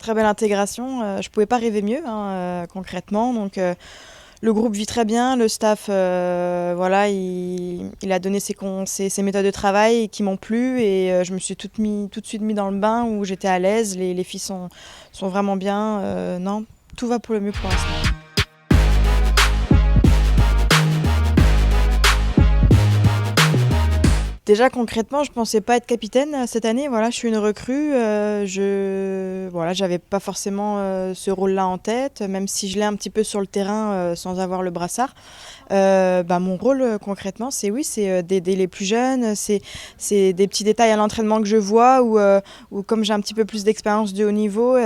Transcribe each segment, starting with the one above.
très belle intégration. Je pouvais pas rêver mieux, hein, concrètement. Donc, le groupe vit très bien. Le staff, voilà, il a donné ses méthodes de travail qui m'ont plu et je me suis tout de suite mis dans le bain où j'étais à l'aise. Les filles sont vraiment bien. Non, tout va pour le mieux pour l'instant. Déjà concrètement, je pensais pas être capitaine cette année. Voilà, je suis une recrue. Voilà, j'avais pas forcément ce rôle-là en tête, même si je l'ai un petit peu sur le terrain sans avoir le brassard. Mon rôle concrètement, c'est d'aider les plus jeunes. C'est des petits détails à l'entraînement que je vois ou comme j'ai un petit peu plus d'expérience de haut niveau,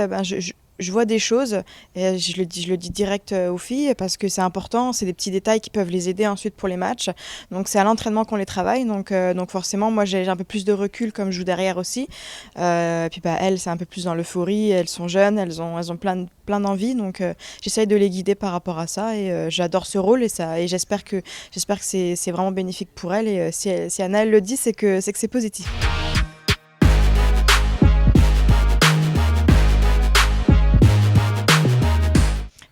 je vois des choses et je le dis direct aux filles parce que c'est important, c'est des petits détails qui peuvent les aider ensuite pour les matchs. Donc c'est à l'entraînement qu'on les travaille, donc forcément moi j'ai un peu plus de recul comme je joue derrière aussi. Puis elles c'est un peu plus dans l'euphorie, elles sont jeunes, elles ont plein d'envie, donc j'essaye de les guider par rapport à ça et j'adore ce rôle et j'espère que c'est vraiment bénéfique pour elles et si Anna elle le dit c'est que c'est positif.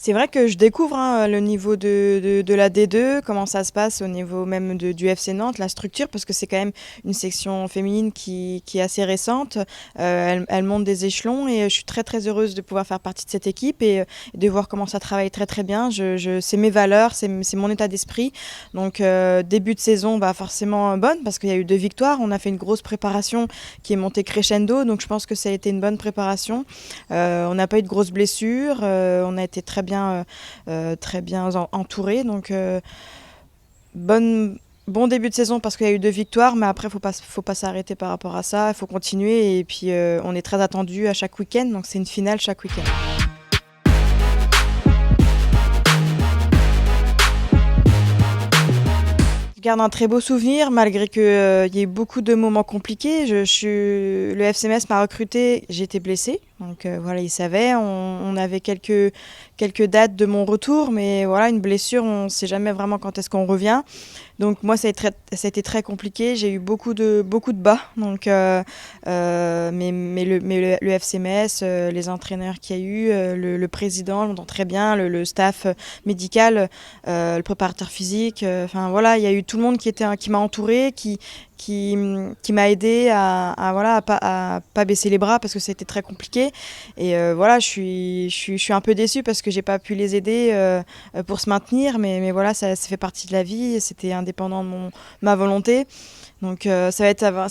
C'est vrai que je découvre le niveau de la D2, comment ça se passe au niveau même du FC Nantes, la structure, parce que c'est quand même une section féminine qui est assez récente. Elle monte des échelons et je suis très très heureuse de pouvoir faire partie de cette équipe et de voir comment ça travaille très très bien. C'est mes valeurs, c'est mon état d'esprit. Donc début de saison forcément bonne parce qu'il y a eu 2 victoires. On a fait une grosse préparation qui est montée crescendo, donc je pense que ça a été une bonne préparation. On n'a pas eu de grosses blessures, on a été très bien entouré. Donc bon début de saison parce qu'il y a eu 2 victoires, mais après faut pas s'arrêter par rapport à ça, il faut continuer et puis on est très attendu à chaque week-end, donc c'est une finale chaque week-end. Je garde un très beau souvenir malgré qu'il y ait eu beaucoup de moments compliqués. Le FC Metz m'a recruté, j'ai été blessée. Donc voilà, ils savaient, on avait quelques dates de mon retour, mais voilà, une blessure, on ne sait jamais vraiment quand est-ce qu'on revient. Donc moi, ça a été très compliqué, j'ai eu beaucoup de bas. Donc, mais le FC Metz, les entraîneurs qu'il y a eu, le président, l'entend très bien, le staff médical, le préparateur physique, enfin voilà, il y a eu tout le monde qui m'a entouré, qui m'a aidé à pas baisser les bras parce que c'était très compliqué et voilà je suis un peu déçue parce que j'ai pas pu les aider pour se maintenir mais voilà ça fait partie de la vie, c'était indépendant de ma volonté. Donc ça va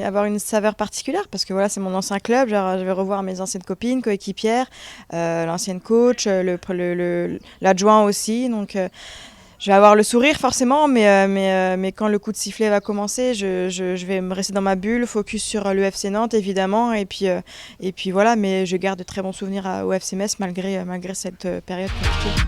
avoir une saveur particulière parce que voilà c'est mon ancien club, genre, je vais revoir mes anciennes copines, coéquipières, l'ancienne coach, l'adjoint aussi, donc je vais avoir le sourire forcément, mais quand le coup de sifflet va commencer, je vais me rester dans ma bulle, focus sur le FC Nantes évidemment, et puis voilà, mais je garde de très bons souvenirs au FC Metz malgré cette période compliquée.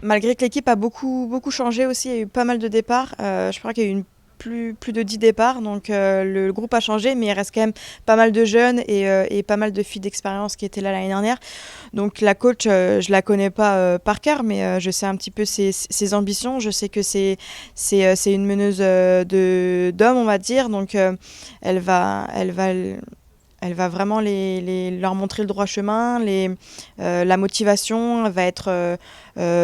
Malgré que l'équipe a beaucoup changé aussi, il y a eu pas mal de départs, je crois qu'il y a eu plus de 10 départs, donc le groupe a changé, mais il reste quand même pas mal de jeunes et pas mal de filles d'expérience qui étaient là l'année dernière. Donc la coach, je la connais pas par cœur, mais je sais un petit peu ses ambitions. Je sais que c'est une meneuse d'hommes, on va dire, donc elle va vraiment leur montrer le droit chemin, la motivation va être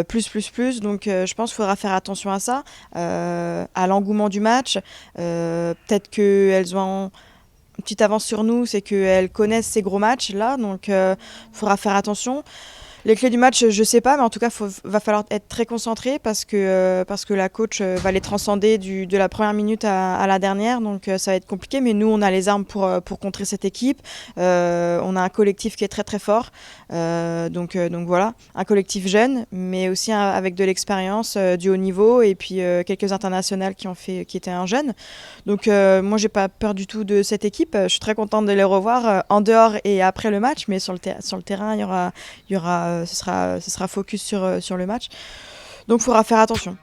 plus. Donc je pense qu'il faudra faire attention à ça, à l'engouement du match. Peut-être qu'elles ont une petite avance sur nous, c'est qu'elles connaissent ces gros matchs-là, donc il faudra faire attention. Les clés du match, je sais pas, mais en tout cas, va falloir être très concentré parce que la coach va les transcender de la première minute à la dernière, donc ça va être compliqué. Mais nous, on a les armes pour contrer cette équipe. On a un collectif qui est très très fort, donc voilà, un collectif jeune, mais aussi avec de l'expérience, du haut niveau, et puis quelques internationales qui étaient un jeune. Donc moi, j'ai pas peur du tout de cette équipe. Je suis très contente de les revoir en dehors et après le match, mais sur le terrain, il y aura ce sera focus sur le match. Donc il faudra faire attention.